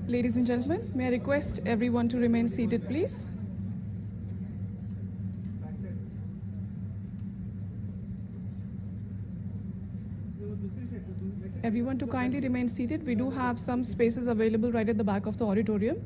Ladies and gentlemen, may I request everyone to remain seated, please? Everyone to kindly remain seated. We do have some spaces available right at the back of the auditorium.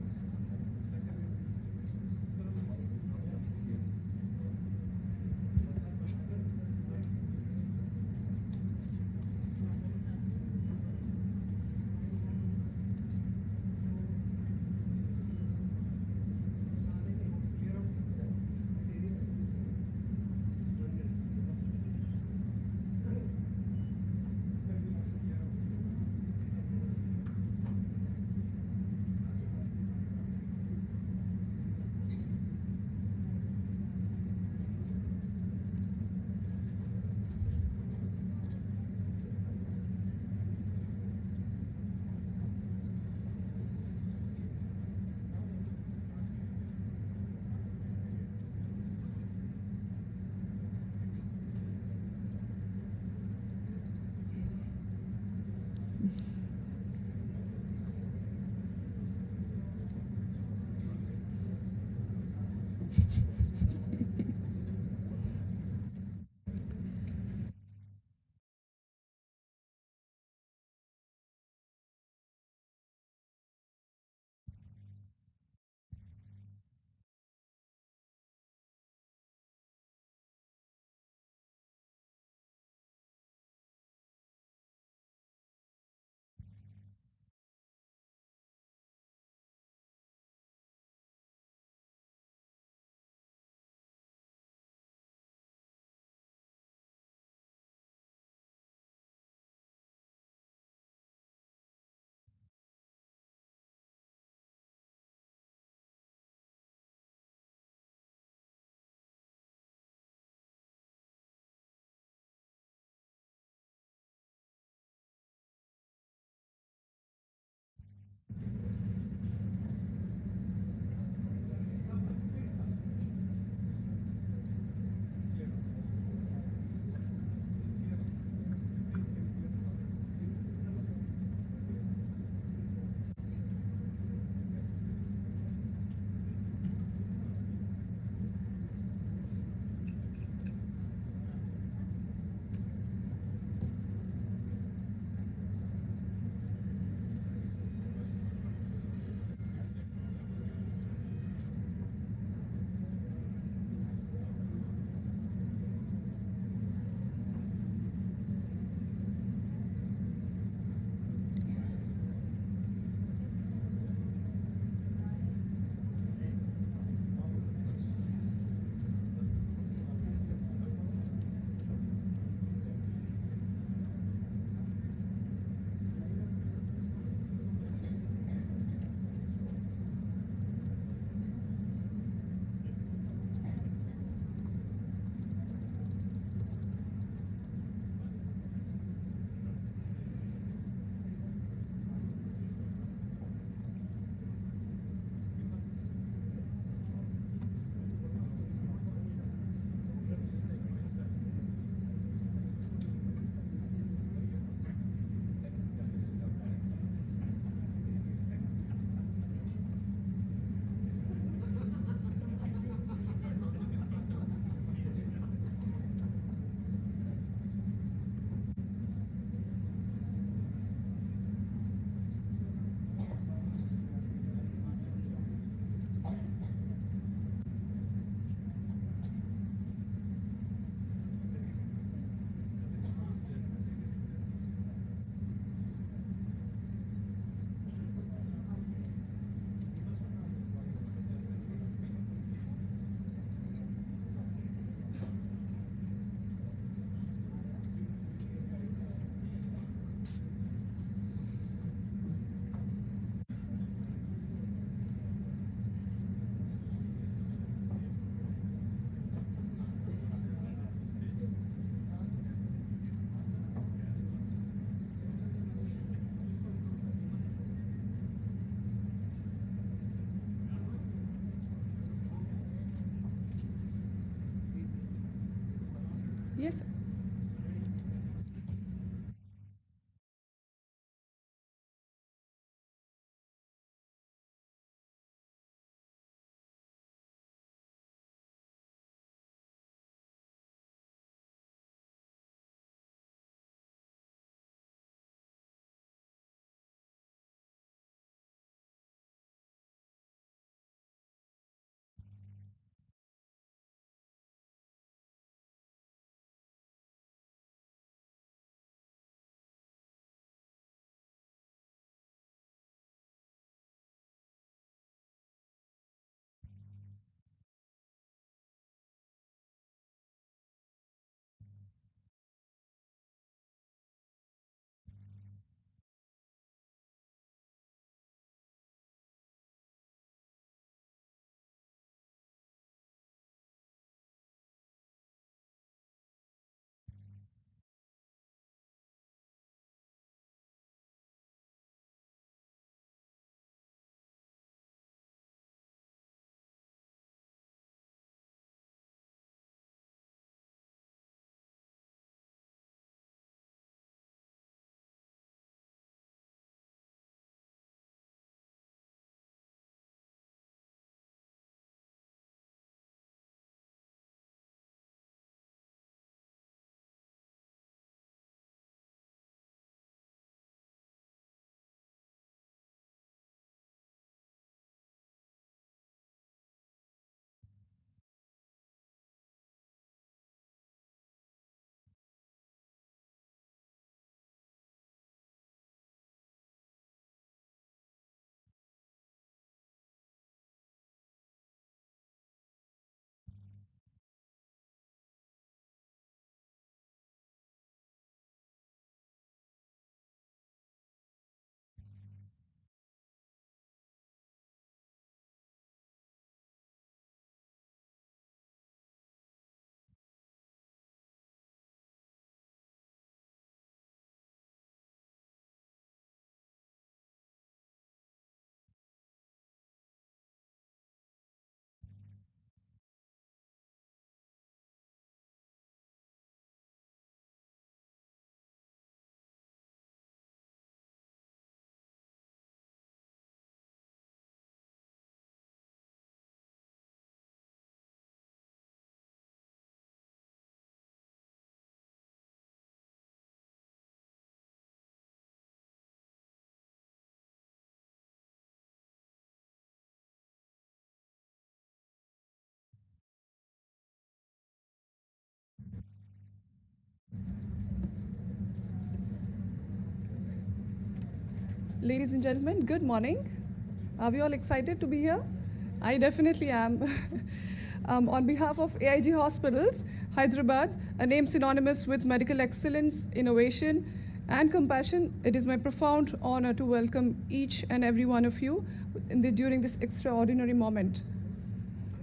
Ladies and gentlemen, good morning. Are we all excited to be here? I definitely am. On behalf of AIG Hospitals, Hyderabad, a name synonymous with medical excellence, innovation, and compassion, it is my profound honor to welcome each and every one of you during this extraordinary moment.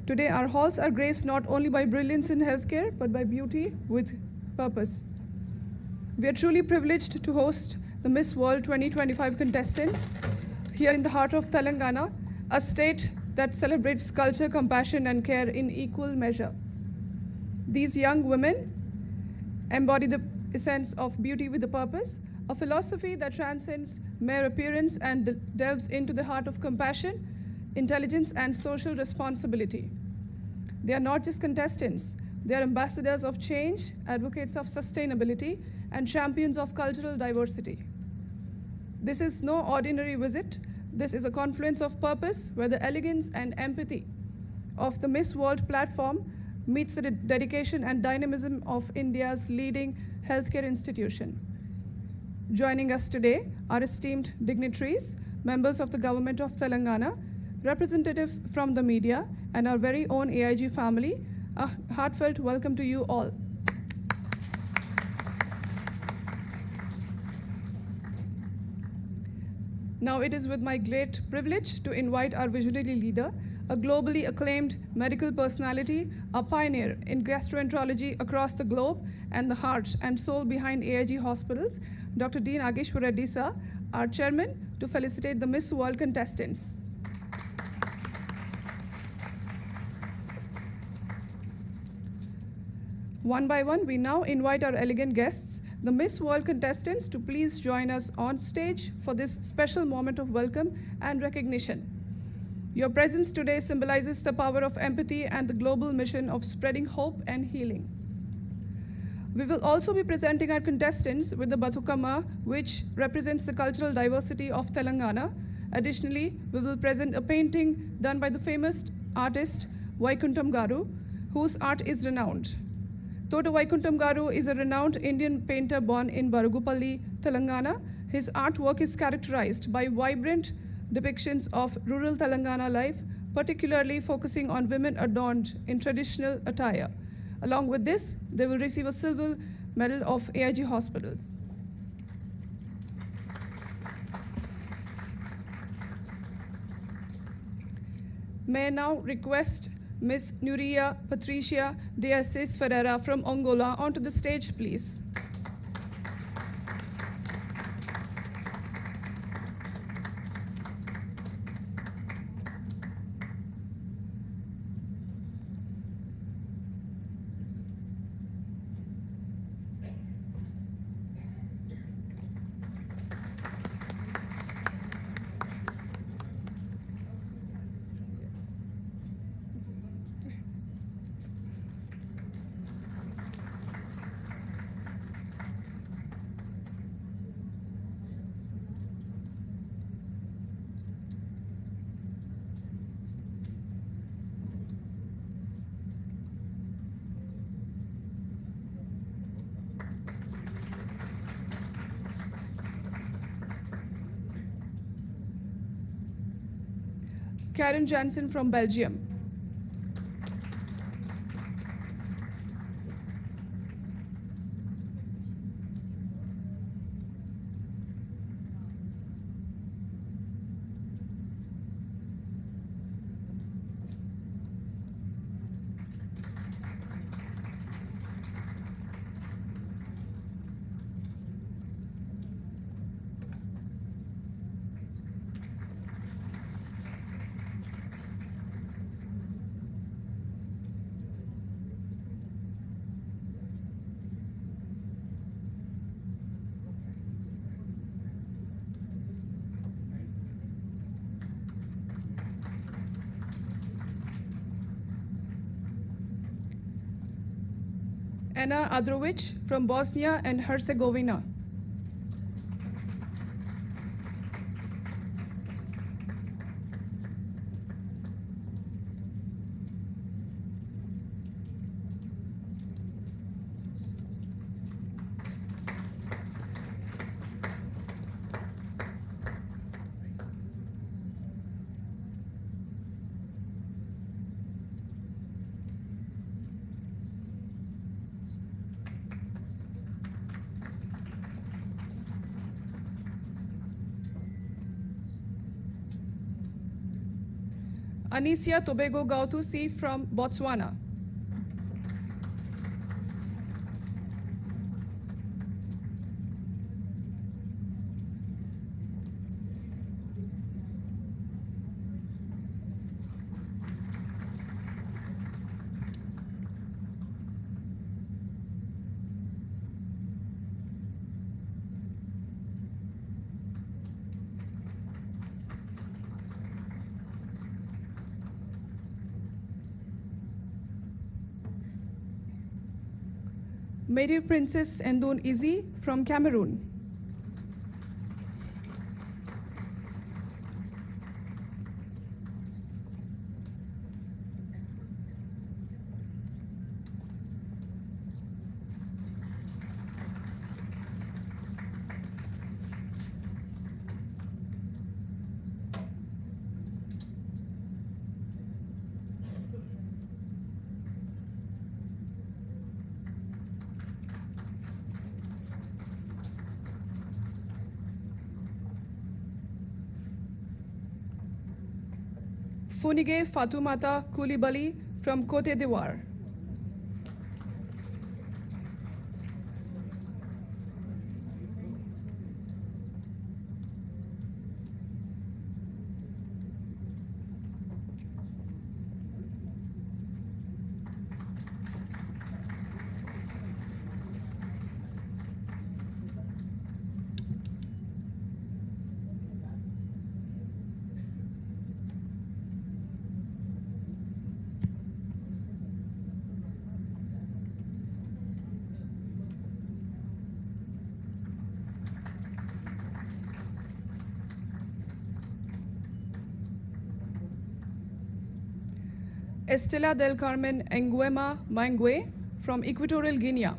Today, our halls are graced not only by brilliance in healthcare, but by beauty with purpose. We are truly privileged to host the Miss World 2025 contestants here in the heart of Telangana, a state that celebrates culture, compassion, and care in equal measure. These young women embody the essence of beauty with a purpose, a philosophy that transcends mere appearance and delves into the heart of compassion, intelligence, and social responsibility. They are not just contestants, they are ambassadors of change, advocates of sustainability, and champions of cultural diversity. This is no ordinary visit. This is a confluence of purpose where the elegance and empathy of the Miss World platform meets the dedication and dynamism of India's leading healthcare institution. Joining us today are esteemed dignitaries, members of the government of Telangana, representatives from the media, and our very own AIG family. A heartfelt welcome to you all. Now it is with my great privilege to invite our visionary leader, a globally acclaimed medical personality, a pioneer in gastroenterology across the globe, and the heart and soul behind AIG Hospitals, Dr. D. Nageshwar Reddy sir, our chairman, to felicitate the Miss World contestants. One by one, we now invite our elegant guests, the Miss World contestants, to please join us on stage for this special moment of welcome and recognition. Your presence today symbolizes the power of empathy and the global mission of spreading hope and healing. We will also be presenting our contestants with the Bathukama, which represents the cultural diversity of Telangana. Additionally, we will present a painting done by the famous artist Vaikuntham Garu, whose art is renowned. Tota Vaikuntham Garu is a renowned Indian painter born in Barugupalli, Telangana. His artwork is characterized by vibrant depictions of rural Telangana life, particularly focusing on women adorned in traditional attire. Along with this, they will receive a silver medal of AIG Hospitals. May I now request Ms. Nuria Patricia de Assis Ferreira from Angola onto the stage, please. Karen Jansen from Belgium. Anna Adrovic from Bosnia and Herzegovina. Anicia Tobago Gauthusi from Botswana. Mary Princess Endun Izzy from Cameroon. Funige Fatoumata Coulibaly from Cote d'Ivoire. Estela del Carmen Nguema Mangwe from Equatorial Guinea.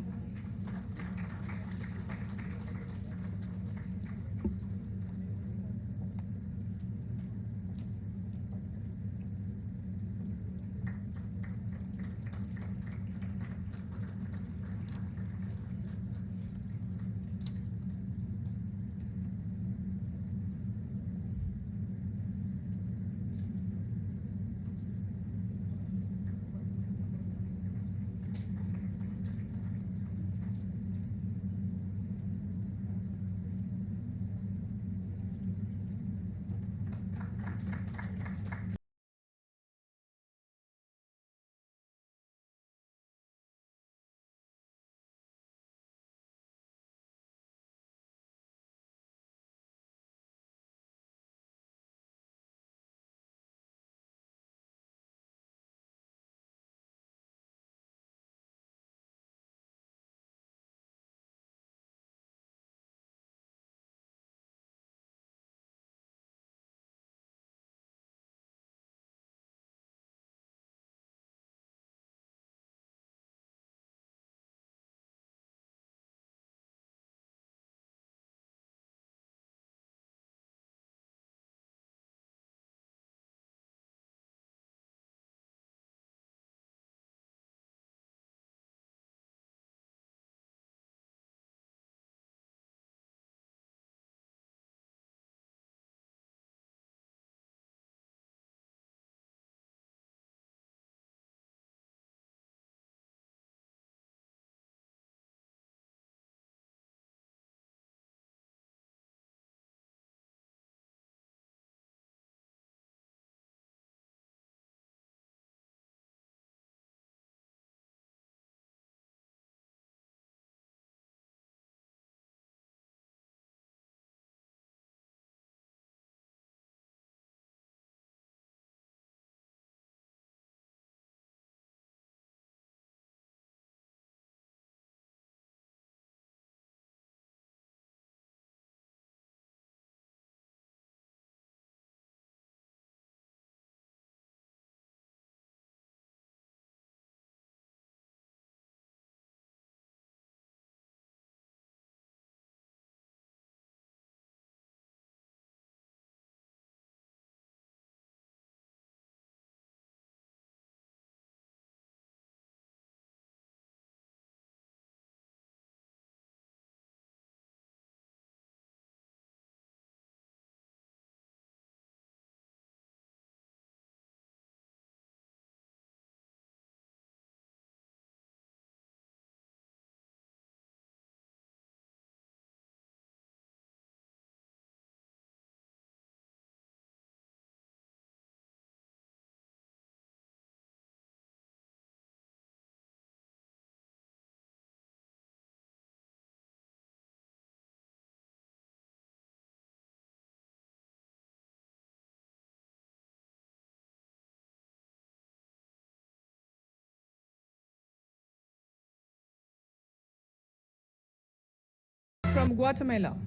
from Guatemala.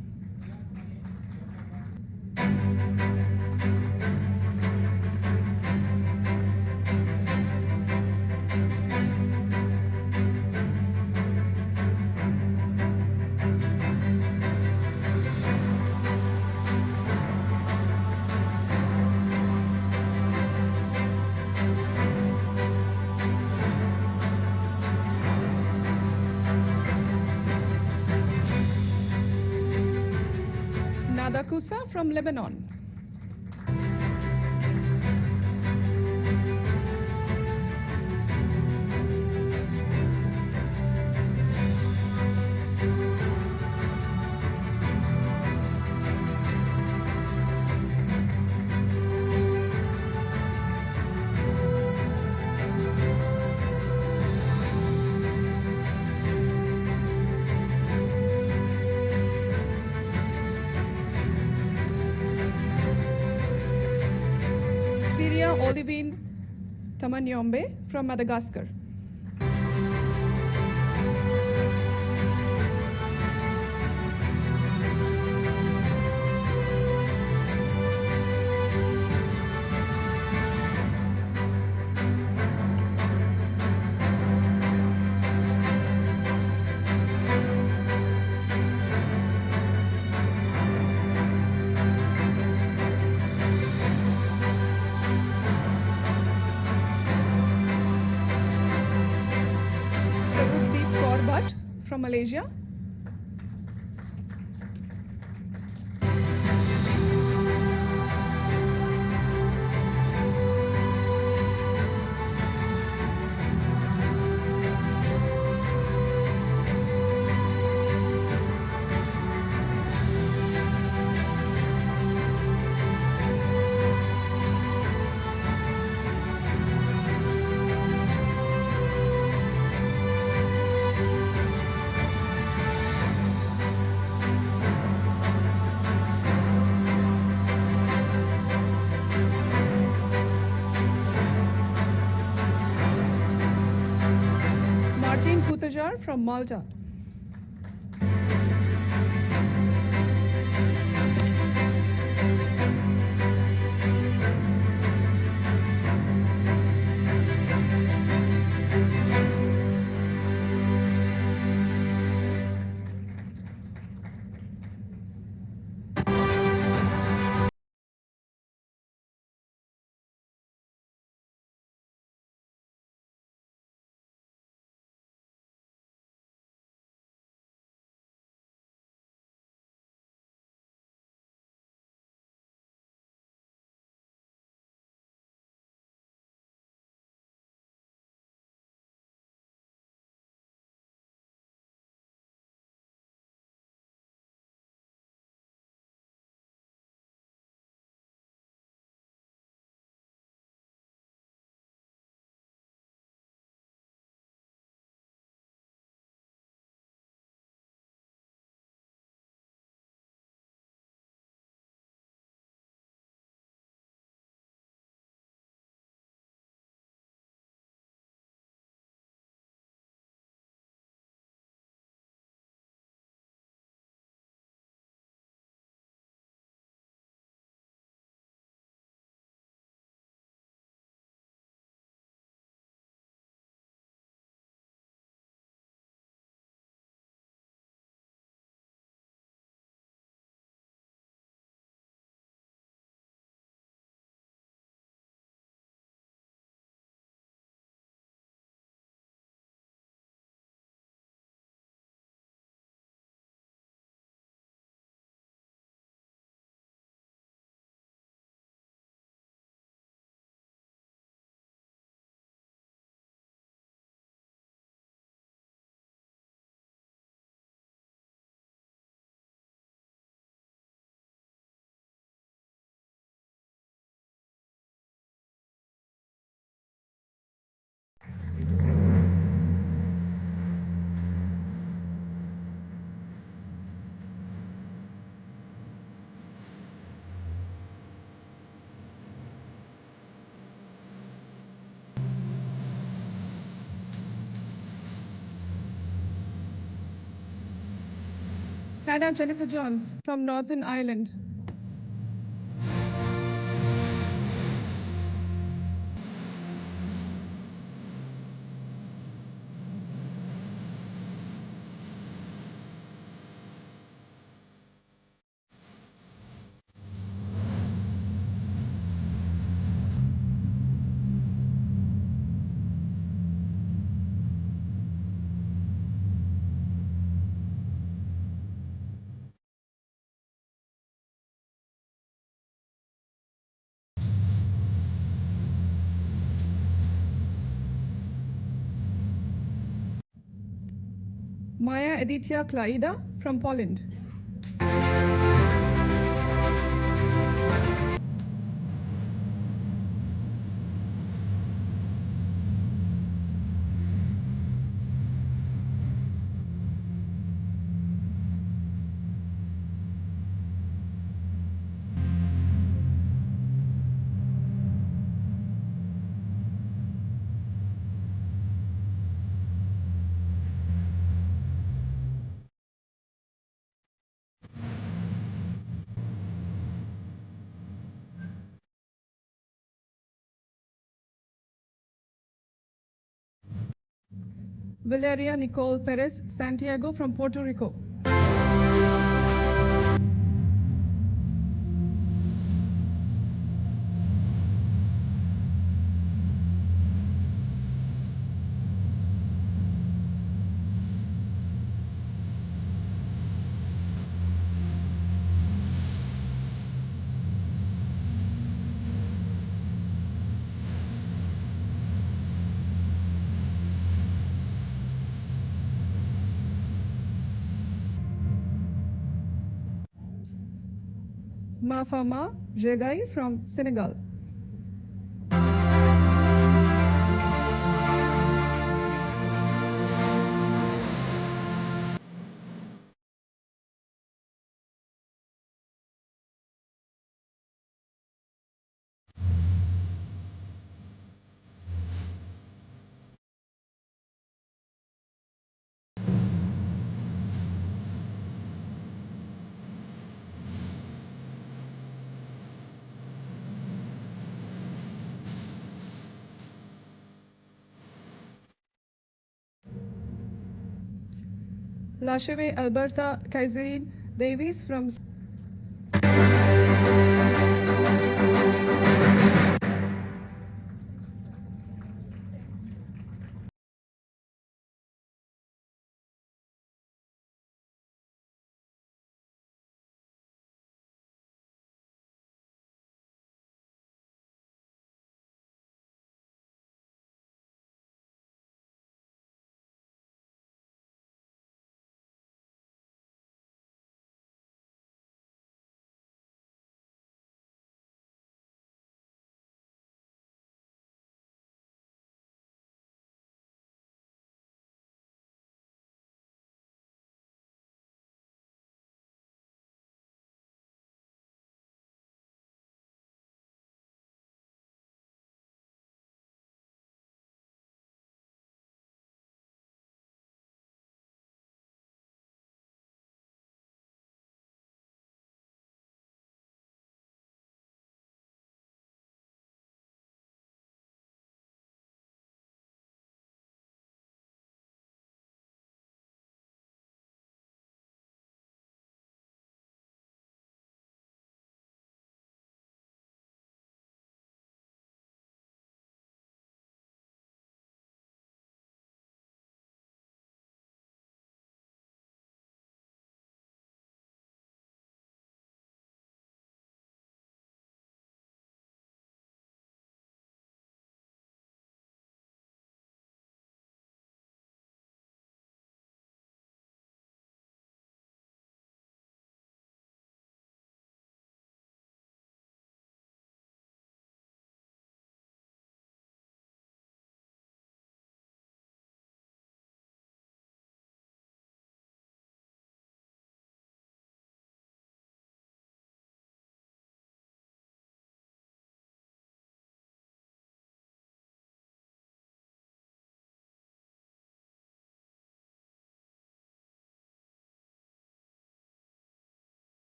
Nadakusa from Lebanon. Syria Olivine Tamanyombe from Madagascar. From Malaysia. From Malta. Anna Jennifer Jones from Northern Ireland. Maya Aditya Klaida from Poland. Valeria Nicole Perez Santiago from Puerto Rico. Mafama Jegai from Senegal. Lasheve Alberta Kaiserin Davies from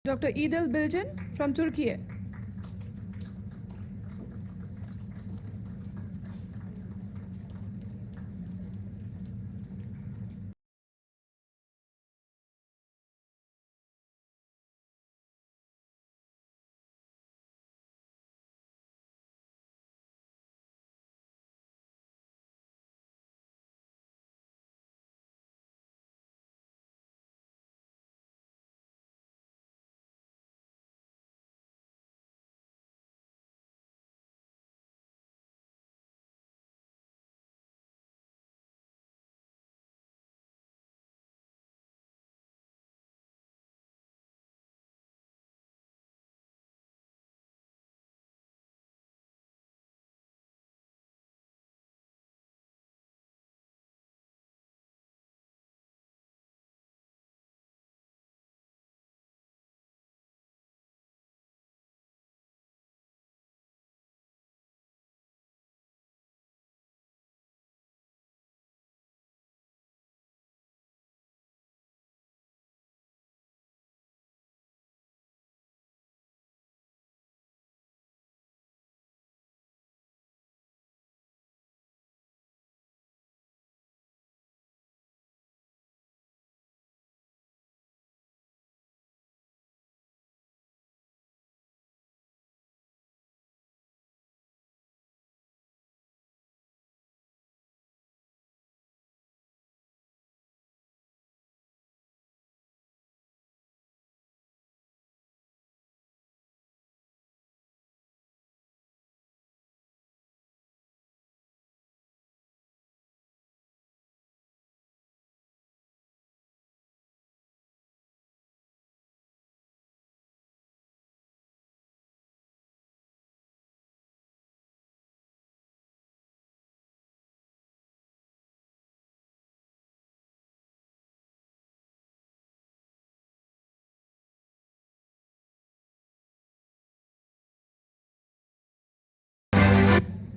Dr. Idil Bilgin from Turkey.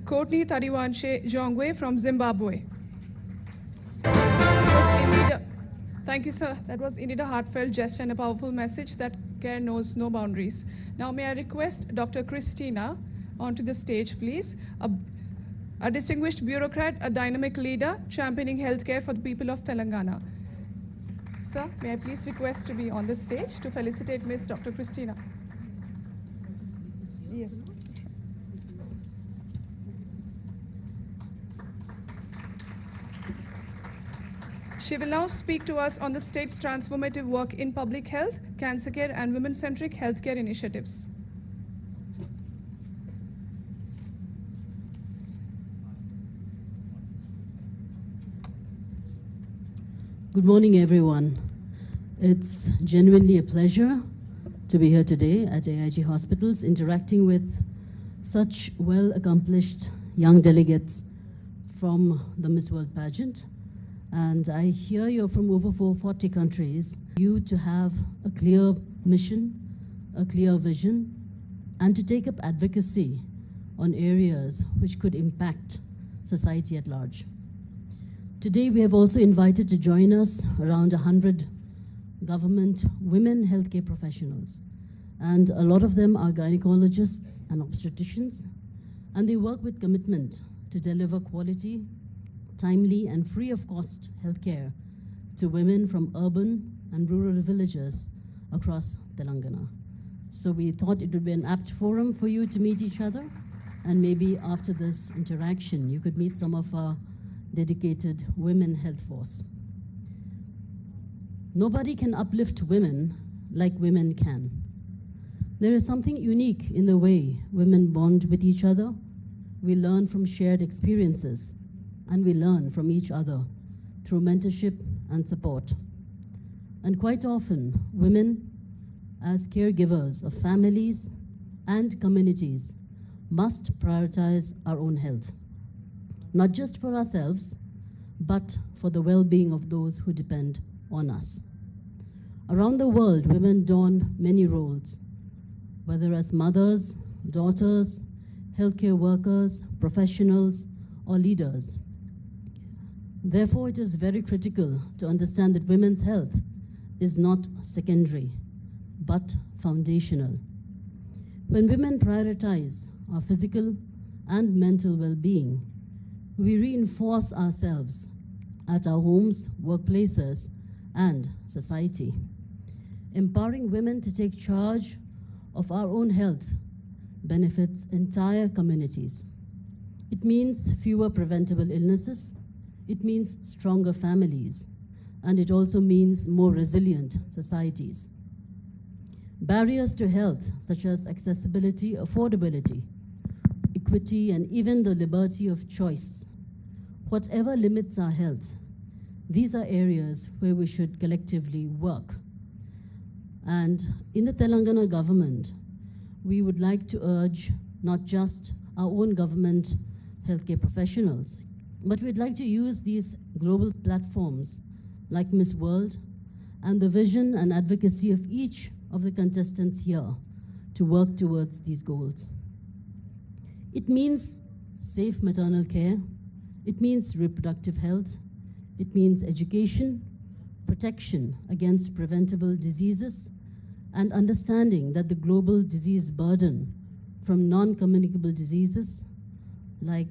Courtney Tariwanshe Jongwe from Zimbabwe. Thank you, sir. That was indeed a heartfelt gesture and a powerful message that care knows no boundaries. Now, may I request Dr. Christina onto the stage, please. A distinguished bureaucrat, a dynamic leader, championing healthcare for the people of Telangana. Sir, may I please request to be on the stage to felicitate Miss Dr. Christina. Yes. She will now speak to us on the state's transformative work in public health, cancer care, and women-centric healthcare initiatives. Good morning, everyone. It's genuinely a pleasure to be here today at AIG Hospitals, interacting with such well-accomplished young delegates from the Miss World pageant. And I hear you're from over 440 countries. You to have a clear mission, a clear vision, and to take up advocacy on areas which could impact society at large. Today, we have also invited to join us around 100 government women healthcare professionals. And a lot of them are gynecologists and obstetricians, and they work with commitment to deliver quality, timely and free of cost healthcare to women from urban and rural villages across Telangana. So we thought it would be an apt forum for you to meet each other, and maybe after this interaction, you could meet some of our dedicated women health force. Nobody can uplift women like women can. There is something unique in the way women bond with each other. We learn from shared experiences, and we learn from each other through mentorship and support. And quite often, women, as caregivers of families and communities, must prioritize our own health, not just for ourselves, but for the well-being of those who depend on us. Around the world, women don many roles, whether as mothers, daughters, healthcare workers, professionals, or leaders. Therefore, it is very critical to understand that women's health is not secondary, but foundational. When women prioritize our physical and mental well-being, we reinforce ourselves at our homes, workplaces, and society. Empowering women to take charge of our own health benefits entire communities. It means fewer preventable illnesses, it means stronger families, and it also means more resilient societies. Barriers to health, such as accessibility, affordability, equity, and even the liberty of choice, whatever limits our health, these are areas where we should collectively work. And in the Telangana government, we would like to urge not just our own government healthcare professionals, but we'd like to use these global platforms like Miss World and the vision and advocacy of each of the contestants here to work towards these goals. It means safe maternal care, it means reproductive health, it means education, protection against preventable diseases, and understanding that the global disease burden from non-communicable diseases like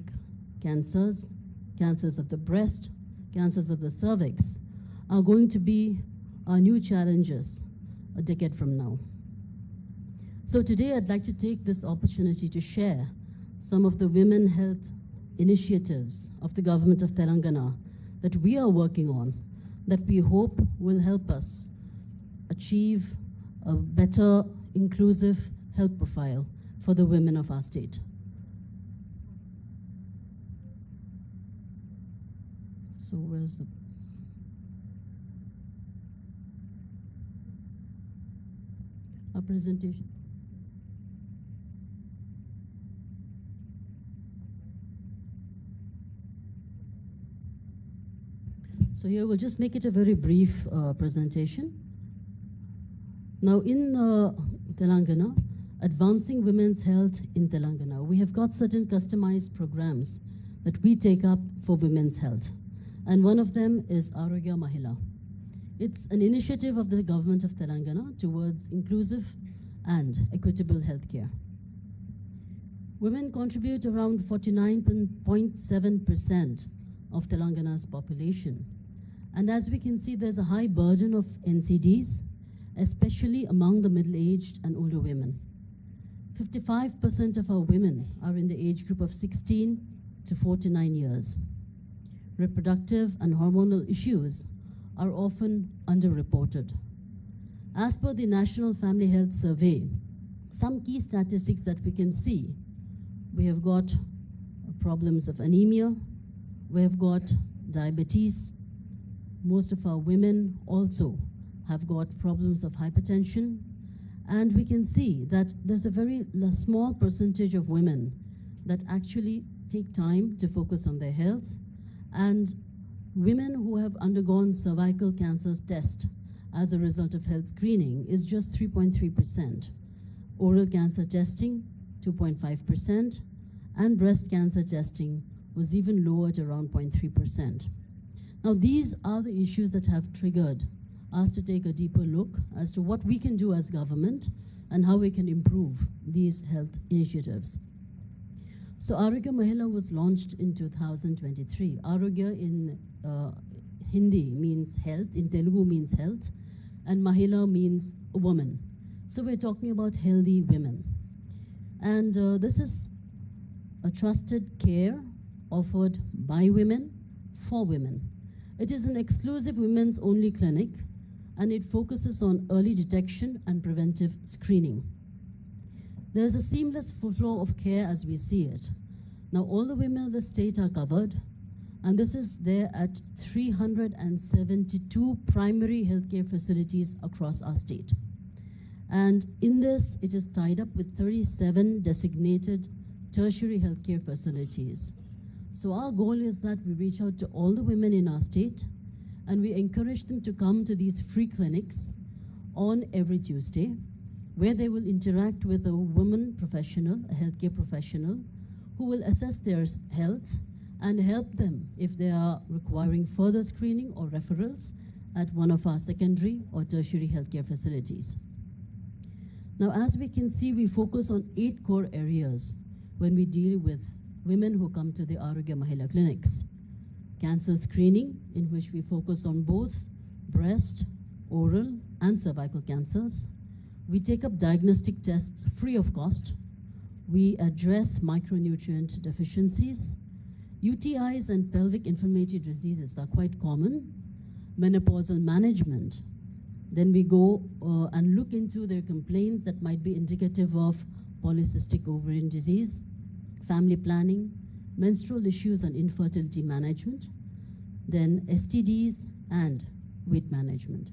cancers, cancers of the breast, cancers of the cervix, are going to be our new challenges a decade from now. So today I'd like to take this opportunity to share some of the women health initiatives of the government of Telangana that we are working on, that we hope will help us achieve a better, inclusive health profile for the women of our state. So where's the... our presentation? So here we'll just make it a very brief presentation. Now in Telangana, advancing women's health in Telangana, we have got certain customized programs that we take up for women's health. And one of them is Arogya Mahila. It's an initiative of the government of Telangana towards inclusive and equitable healthcare. Women contribute around 49.7% of Telangana's population. And as we can see, there's a high burden of NCDs, especially among the middle-aged and older women. 55% of our women are in the age group of 16 to 49 years. Reproductive and hormonal issues are often underreported. As per the National Family Health Survey, some key statistics that we can see, we have got problems of anemia, we have got diabetes, most of our women also have got problems of hypertension, and we can see that there's a very small percentage of women that actually take time to focus on their health, and women who have undergone cervical cancer test as a result of health screening is just 3.3%. Oral cancer testing, 2.5%, and breast cancer testing was even lower at around 0.3%. Now these are the issues that have triggered us to take a deeper look as to what we can do as government and how we can improve these health initiatives. So Arogya Mahila was launched in 2023. Arogya in Hindi means health, in Telugu means health, and Mahila means woman. So we're talking about healthy women. And this is a trusted care offered by women for women. It is an exclusive women's only clinic, and it focuses on early detection and preventive screening. There's a seamless flow of care as we see it. Now all the women of the state are covered, and this is there at 372 primary healthcare facilities across our state. And in this, it is tied up with 37 designated tertiary healthcare facilities. So our goal is that we reach out to all the women in our state, and we encourage them to come to these free clinics on every Tuesday, where they will interact with a woman professional, a healthcare professional, who will assess their health and help them if they are requiring further screening or referrals at one of our secondary or tertiary healthcare facilities. Now, as we can see, we focus on 8 core areas when we deal with women who come to the Arogya Mahila clinics. Cancer screening, in which we focus on both breast, oral, and cervical cancers. We take up diagnostic tests free of cost. We address micronutrient deficiencies. UTIs and pelvic inflammatory diseases are quite common. Menopausal management. Then we go and look into their complaints that might be indicative of polycystic ovarian disease, family planning, menstrual issues and infertility management, then STDs and weight management.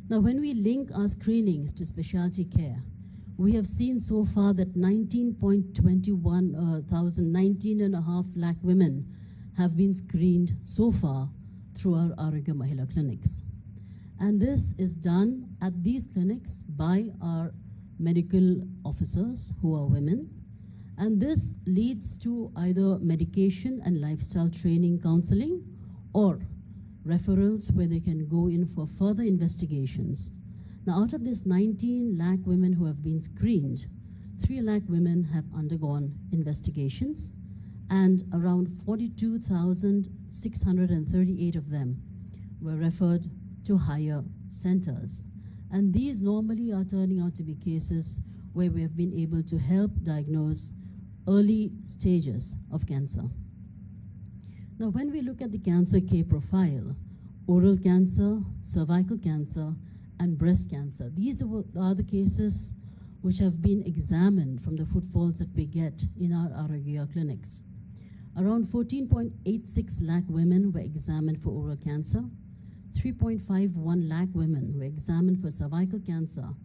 Now, when we link our screenings to specialty care, we have seen so far that 19.5 lakh women have been screened so far through our Arogya Mahila clinics. And this is done at these clinics by our medical officers who are women. And this leads to either medication and lifestyle training counseling or referrals where they can go in for further investigations. Now, out of this 19 lakh women who have been screened, 3 lakh women have undergone investigations, and around 42,638 of them were referred to higher centers. And these normally are turning out to be cases where we have been able to help diagnose early stages of cancer. Now, when we look at the cancer care profile, oral cancer, cervical cancer, and breast cancer, these are the cases which have been examined from the footfalls that we get in our Arogya clinics. Around 14.86 lakh women were examined for oral cancer, 3.51 lakh women were examined for cervical cancer,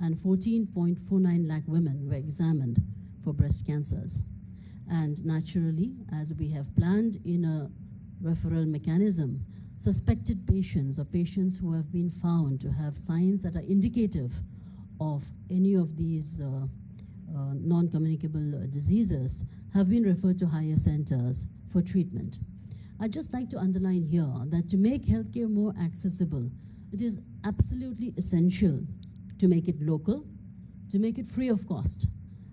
and 14.49 lakh women were examined for breast cancers. And naturally, as we have planned in a referral mechanism, suspected patients or patients who have been found to have signs that are indicative of any of these non-communicable diseases have been referred to higher centers for treatment. I'd just like to underline here that to make healthcare more accessible, it is absolutely essential to make it local, to make it free of cost,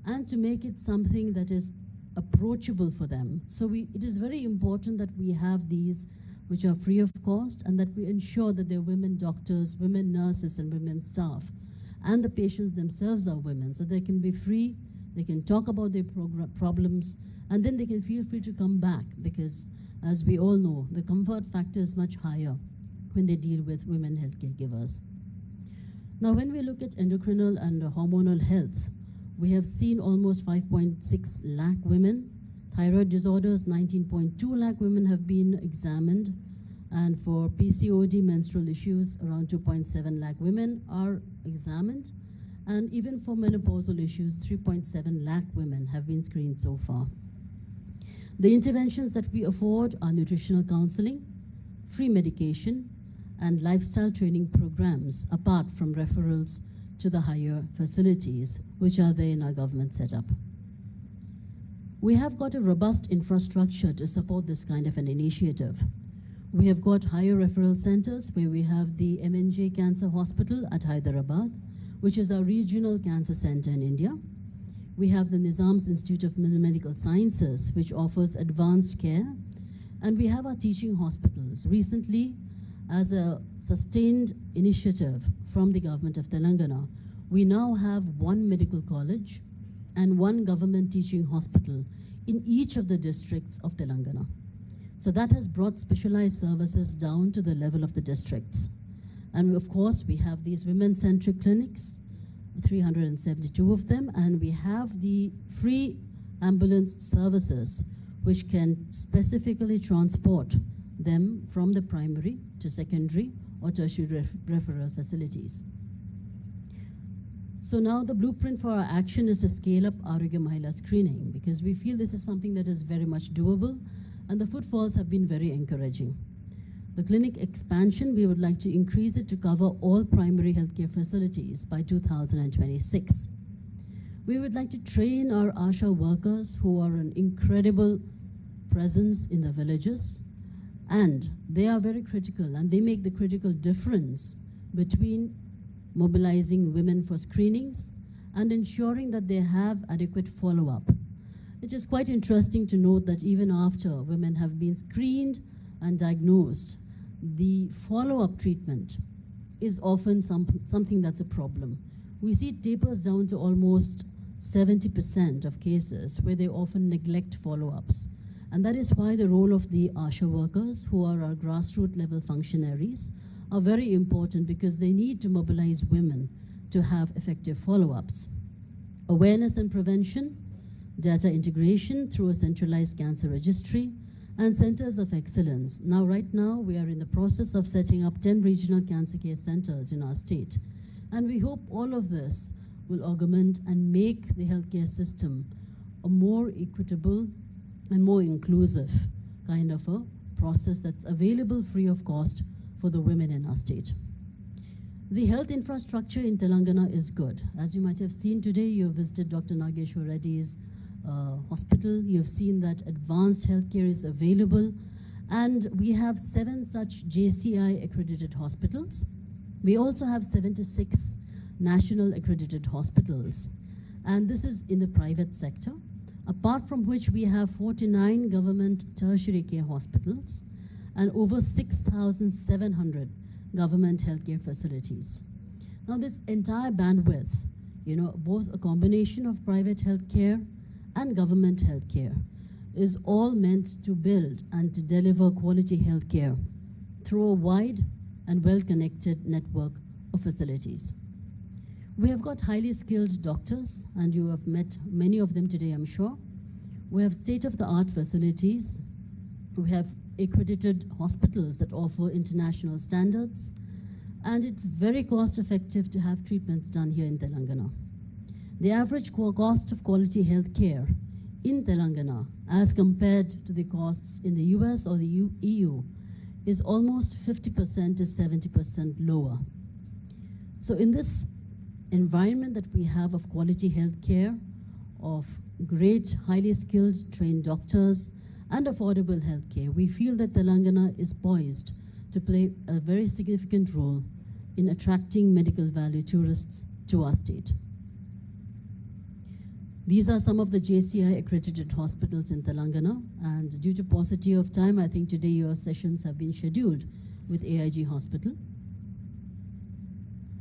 and to make it something that is approachable for them. So it is very important that we have these which are free of cost, and that we ensure that there are women doctors, women nurses, and women staff, and the patients themselves are women, so they can be free, they can talk about their problems, and then they can feel free to come back, because as we all know, the comfort factor is much higher when they deal with women healthcare givers. Now, when we look at endocrinal and hormonal health, we have seen almost 5.6 lakh women. Thyroid disorders, 19.2 lakh women have been examined. And for PCOD, menstrual issues, around 2.7 lakh women are examined. And even for menopausal issues, 3.7 lakh women have been screened so far. The interventions that we afford are nutritional counseling, free medication, and lifestyle training programs, apart from referrals to the higher facilities, which are there in our government setup. We have got a robust infrastructure to support this kind of an initiative. We have got higher referral centers where we have the MNJ Cancer Hospital at Hyderabad, which is our regional cancer center in India. We have the Nizam's Institute of Medical Sciences, which offers advanced care. And we have our teaching hospitals. Recently, as a sustained initiative from the government of Telangana, we now have 1 medical college and 1 government teaching hospital in each of the districts of Telangana. So that has brought specialized services down to the level of the districts. And of course, we have these women-centric clinics, 372 of them, and we have the free ambulance services which can specifically transport them from the primary to secondary or tertiary referral facilities. So now the blueprint for our action is to scale up Arogya Mahila screening, because we feel this is something that is very much doable, and the footfalls have been very encouraging. The clinic expansion, we would like to increase it to cover all primary healthcare facilities by 2026. We would like to train our ASHA workers, who are an incredible presence in the villages, and they are very critical, and they make the critical difference between mobilizing women for screenings, and ensuring that they have adequate follow-up. It is quite interesting to note that even after women have been screened and diagnosed, the follow-up treatment is often something that's a problem. We see it tapers down to almost 70% of cases where they often neglect follow-ups. And that is why the role of the ASHA workers, who are our grassroots level functionaries, are very important, because they need to mobilize women to have effective follow-ups. Awareness and prevention, data integration through a centralized cancer registry, and centers of excellence. Right now, we are in the process of setting up 10 regional cancer care centers in our state. And we hope all of this will augment and make the healthcare system a more equitable and more inclusive kind of a process that's available free of cost for the women in our state. The health infrastructure in Telangana is good. As you might have seen today, you have visited Dr. Nageshwar Reddy's hospital. You have seen that advanced healthcare is available, and we have 7 such JCI accredited hospitals. We also have 76 national accredited hospitals, and this is in the private sector, apart from which we have 49 government tertiary care hospitals and over 6,700 government healthcare facilities. Now, this entire bandwidth, both a combination of private healthcare and government healthcare, is all meant to build and to deliver quality healthcare through a wide and well-connected network of facilities. We have got highly skilled doctors, and you have met many of them today, I'm sure. We have state-of-the-art facilities. We have accredited hospitals that offer international standards, and it's very cost-effective to have treatments done here in Telangana. The average cost of quality health care in Telangana, as compared to the costs in the US or the EU, is almost 50% to 70% lower. So in this environment that we have of quality health care, of great, highly skilled, trained doctors, and affordable health care, we feel that Telangana is poised to play a very significant role in attracting medical value tourists to our state. These are some of the JCI accredited hospitals in Telangana, and due to paucity of time, I think today your sessions have been scheduled with AIG Hospital.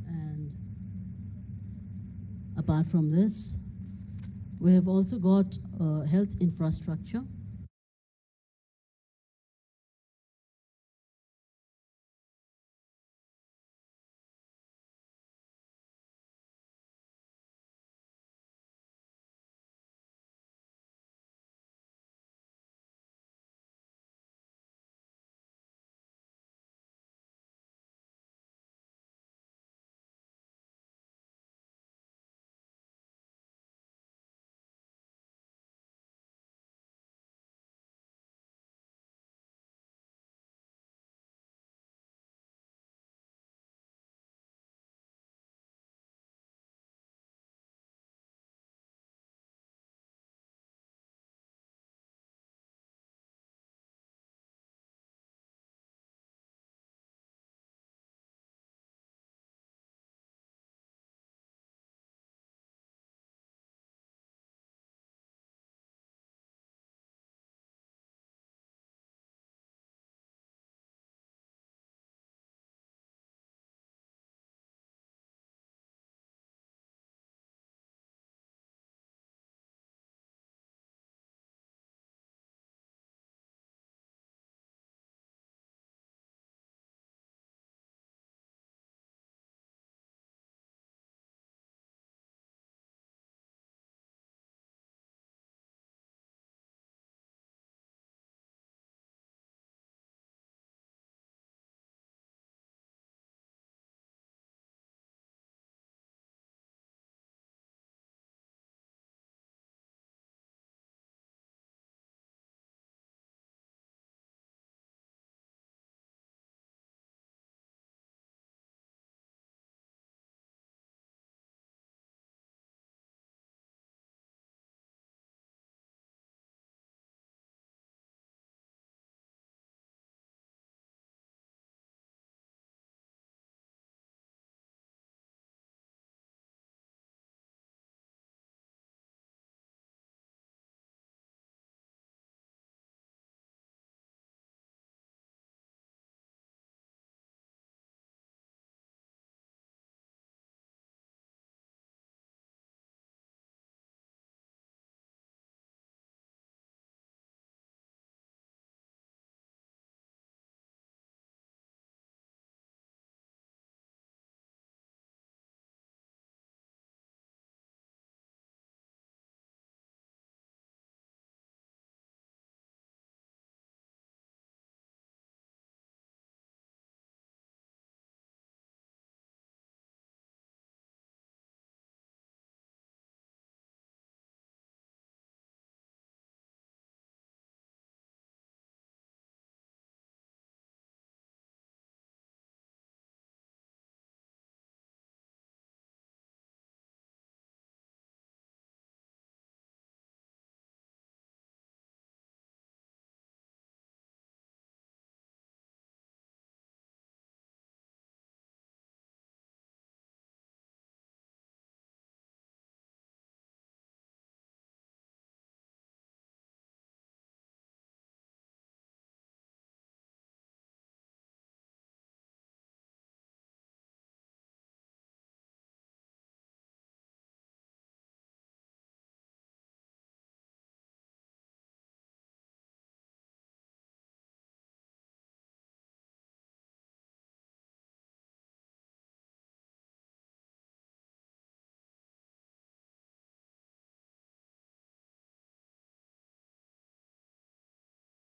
And apart from this, we have also got health infrastructure